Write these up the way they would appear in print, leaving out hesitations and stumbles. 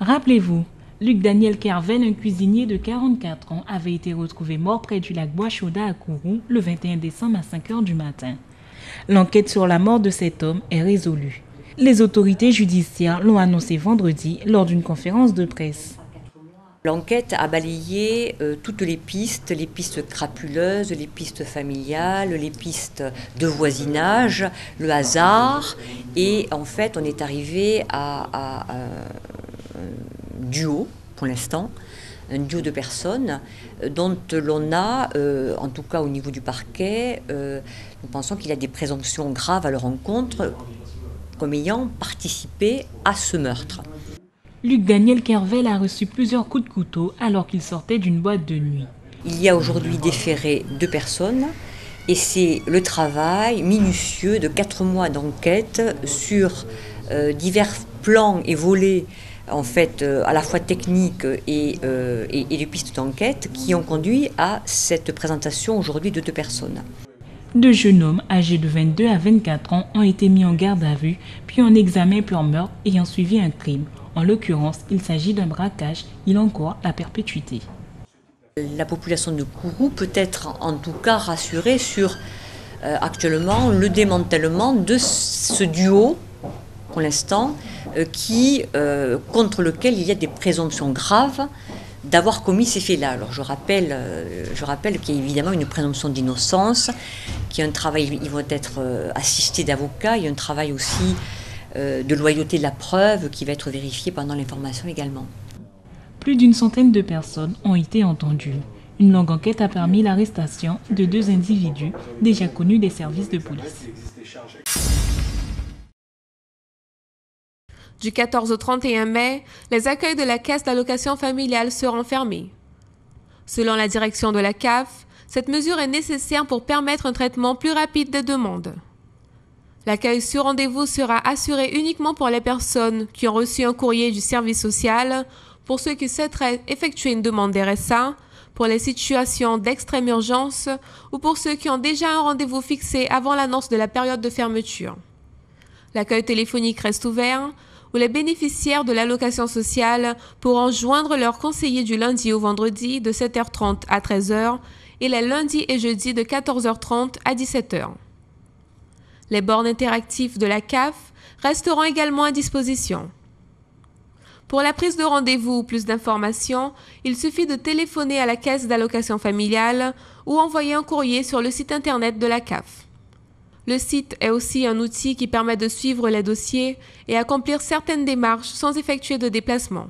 Rappelez-vous, Luc Daniel Kervel, un cuisinier de 44 ans, avait été retrouvé mort près du lac Bois-Chauda à Kourou le 21 décembre à 5 h du matin. L'enquête sur la mort de cet homme est résolue. Les autorités judiciaires l'ont annoncé vendredi lors d'une conférence de presse. L'enquête a balayé toutes les pistes crapuleuses, les pistes familiales, les pistes de voisinage, le hasard. Et en fait, on est arrivé à un duo, pour l'instant, un duo de personnes dont l'on a, en tout cas au niveau du parquet, nous pensons qu'il y a des présomptions graves à leur encontre comme ayant participé à ce meurtre. Luc Daniel Kervel a reçu plusieurs coups de couteau alors qu'il sortait d'une boîte de nuit. Il y a aujourd'hui déféré 2 personnes et c'est le travail minutieux de 4 mois d'enquête sur divers plans et volets en fait à la fois techniques et des pistes d'enquête qui ont conduit à cette présentation aujourd'hui de 2 personnes. 2 jeunes hommes âgés de 22 à 24 ans ont été mis en garde à vue puis en examen pour meurtre ayant suivi un crime. En l'occurrence, il s'agit d'un braquage. Il encourt la perpétuité. La population de Kourou peut être en tout cas rassurée sur actuellement le démantèlement de ce duo, pour l'instant, contre lequel il y a des présomptions graves d'avoir commis ces faits-là. Alors je rappelle qu'il y a évidemment une présomption d'innocence, qu'il y a un travail, ils vont être assistés d'avocats, il y a un travail aussi de loyauté de la preuve qui va être vérifié pendant l'information également. Plus d'une centaine de personnes ont été entendues. Une longue enquête a permis l'arrestation de 2 individus déjà connus des services de police. Du 14 au 31 mai, les accueils de la Caisse d'allocation familiale seront fermés. Selon la direction de la CAF, cette mesure est nécessaire pour permettre un traitement plus rapide des demandes. L'accueil sur rendez-vous sera assuré uniquement pour les personnes qui ont reçu un courrier du service social, pour ceux qui souhaiteraient effectuer une demande d'RSA, pour les situations d'extrême urgence ou pour ceux qui ont déjà un rendez-vous fixé avant l'annonce de la période de fermeture. L'accueil téléphonique reste ouvert, où les bénéficiaires de l'allocation sociale pourront joindre leur conseiller du lundi au vendredi de 7h30 à 13h et les lundis et jeudis de 14h30 à 17h. Les bornes interactives de la CAF resteront également à disposition. Pour la prise de rendez-vous ou plus d'informations, il suffit de téléphoner à la Caisse d'allocation familiale ou envoyer un courrier sur le site internet de la CAF. Le site est aussi un outil qui permet de suivre les dossiers et accomplir certaines démarches sans effectuer de déplacement.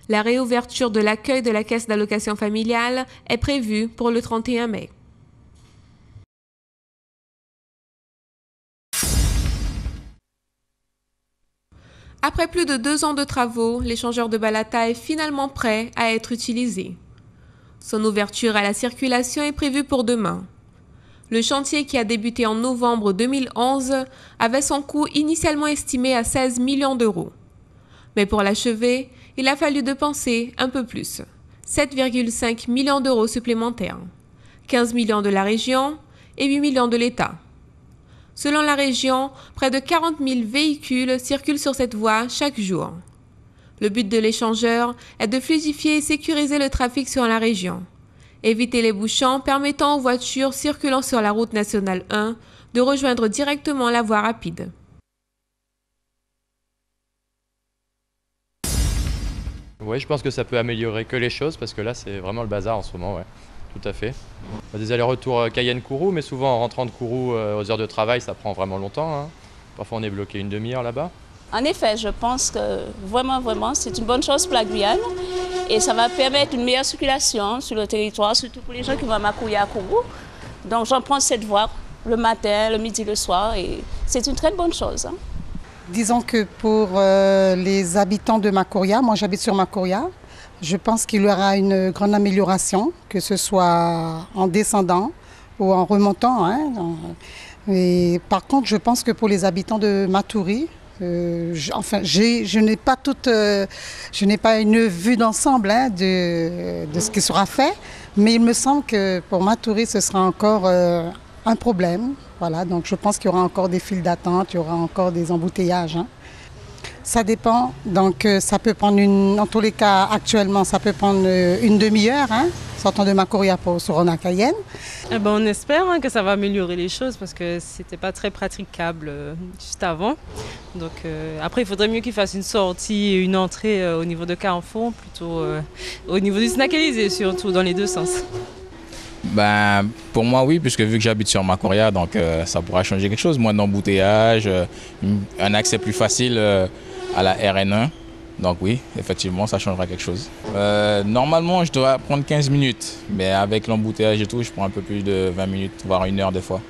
La réouverture de l'accueil de la Caisse d'allocation familiale est prévue pour le 31 mai. Après plus de 2 ans de travaux, l'échangeur de Balata est finalement prêt à être utilisé. Son ouverture à la circulation est prévue pour demain. Le chantier, qui a débuté en novembre 2011, avait son coût initialement estimé à 16 millions d'euros. Mais pour l'achever, il a fallu dépenser un peu plus, 7,5 millions d'euros supplémentaires, 15 millions de la région et 8 millions de l'État. Selon la région, près de 40 000 véhicules circulent sur cette voie chaque jour. Le but de l'échangeur est de fluidifier et sécuriser le trafic sur la région. Éviter les bouchons permettant aux voitures circulant sur la route nationale 1 de rejoindre directement la voie rapide. Oui, je pense que ça peut améliorer que les choses parce que là, c'est vraiment le bazar en ce moment, ouais. Tout à fait. On a des allers-retours Cayenne-Kourou, mais souvent en rentrant de Kourou aux heures de travail, ça prend vraiment longtemps, hein. Parfois on est bloqué une demi-heure là-bas. En effet, je pense que vraiment, c'est une bonne chose pour la Guyane et ça va permettre une meilleure circulation sur le territoire, surtout pour les gens qui vont à Makouya à Kourou. Donc j'en prends cette voie le matin, le midi, le soir et c'est une très bonne chose, hein. Disons que pour les habitants de Makouria, moi j'habite sur Makouria, je pense qu'il y aura une grande amélioration, que ce soit en descendant ou en remontant, hein. Et par contre, je pense que pour les habitants de Matoury, je n'ai pas une vue d'ensemble, hein, de ce qui sera fait, mais il me semble que pour Matoury, ce sera encore un problème. Voilà, donc je pense qu'il y aura encore des files d'attente, il y aura encore des embouteillages, hein. Ça dépend. Donc ça peut prendre en tous les cas, actuellement, ça peut prendre une demi-heure, hein, sortant de Macoria pour se rendre à Cayenne. Eh ben, on espère que ça va améliorer les choses parce que c'était pas très praticable juste avant. Donc après, il faudrait mieux qu'ils fassent une sortie et une entrée au niveau de Carrefour, plutôt au niveau du Snack Élysée, surtout dans les deux sens. Ben, pour moi, oui, puisque vu que j'habite sur Macoria, donc ça pourra changer quelque chose. Moins d'embouteillage, un accès plus facile à la RN1. Donc oui, effectivement, ça changera quelque chose. Normalement, je dois prendre 15 minutes, mais avec l'embouteillage et tout, je prends un peu plus de 20 minutes, voire 1 heure des fois.